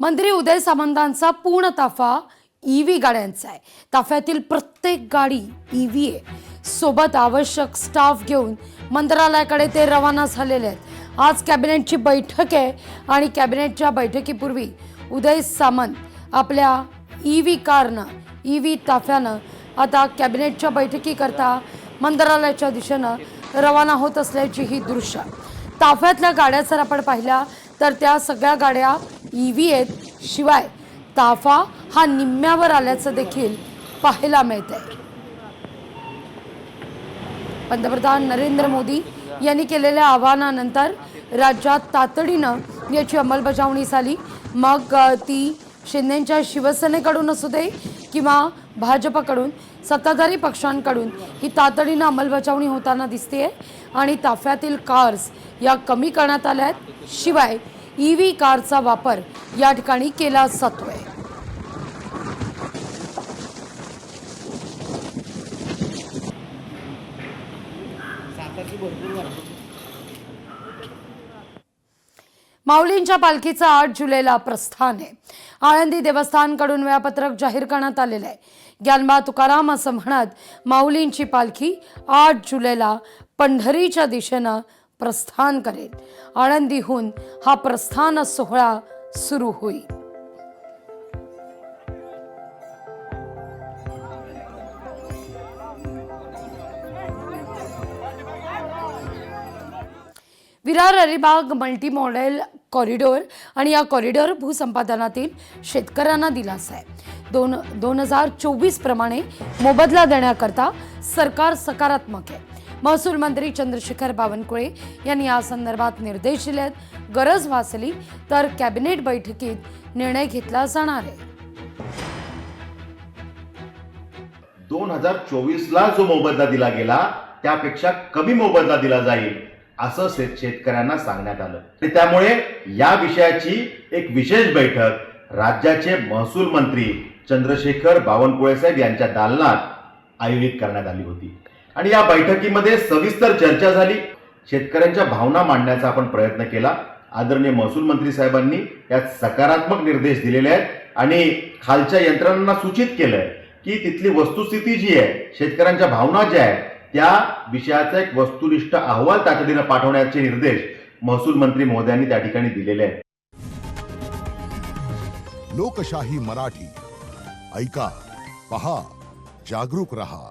मंत्री उदय सामंतांचा पूर्ण ताफा ईव्ही गाड्यांचा आहे। ताफ्यातील प्रत्येक गाडी ईव्ही आहे। सोबत आवश्यक स्टाफ घेऊन मंत्रालयाकडे ते रवाना झालेले आहेत। आज कॅबिनेटची बैठक आहे आणि कॅबिनेटच्या बैठकीपूर्वी उदय सामंत आपल्या ईव्ही कारनं ईव्ही ताफ्यानं आता कॅबिनेटच्या बैठकीकरता मंत्रालयाच्या दिशेनं रवाना होत असल्याची ही दृश्य। ताफ्यातल्या गाड्या जर आपण पाहिल्या तर त्या सगळ्या गाड्या ईव्ही आहेत। शिवाय ताफा हा निम्म्यावर आल्याचं देखील पाहायला मिळतंय। पंतप्रधान नरेंद्र मोदी यांनी केलेल्या आवाहनानंतर राज्यात तातडीनं याची अंमलबजावणी झाली। मग ती शिंदेच्या शिवसेनेकडून असू दे किंवा भाजपकडून, सत्ताधारी पक्षांकडून ही तातडीनं अंमलबजावणी होताना दिसते आणि ताफ्यातील कार्स या कमी करण्यात आल्या आहेत। शिवाय ईव्ही कारचा वापर या ठिकाणी केला जातोय। माऊलींच्या पालखीचं 8 जुलैला प्रस्थान आहे। आळंदी देवस्थानकडून वेळापत्रक जाहीर करण्यात आलेलं आहे। ज्ञानबा तुकाराम असं म्हणत माऊलींची पालखी 8 जुलैला पंढरीच्या दिशेनं प्रस्थान करेल। आळंदीहून हा प्रस्थान सोहळा सुरू होईल। Virar Alibag multi model corridor आणि या कॉरिडॉर भूसंपादनातील शेतकऱ्यांना दिलासा आहे। 2024 प्रमाणे मोबदला देण्याकरता सरकार सकारात्मक आहे। महसूल मंत्री चंद्रशेखर बावनकुळे यांनी या संदर्भात निर्देश दिले आहेत। गरज भासली तर कॅबिनेट बैठकीत निर्णय घेतला जाणार आहे। 2024 ला जो मोबदला दिला गेला त्यापेक्षा कमी मोबदला दिला जाईल असं शेतकऱ्यांना सांगण्यात आलं। त्यामुळे या विषयाची एक विशेष बैठक राज्याचे महसूल मंत्री चंद्रशेखर बावनकुळे साहेब यांच्या दालनात आयोजित करण्यात आली होती आणि या बैठकीमध्ये सविस्तर चर्चा झाली। शेतकऱ्यांच्या भावना मांडण्याचा आपण प्रयत्न केला। आदरणीय महसूल मंत्री साहेबांनी यात सकारात्मक निर्देश दिलेले आहेत आणि खालच्या यंत्रणांना सूचित केलंय की तिथली वस्तुस्थिती जी आहे, शेतकऱ्यांच्या भावना ज्या आहेत त्या विषयाचा एक वस्तुनिष्ठ अहवाल तातडीनं पाठवण्याचे निर्देश महसूल मंत्री महोदयांनी त्या ठिकाणी दिलेले आहेत। लोकशाही मराठी ऐका, पहा, जागरूक रहा।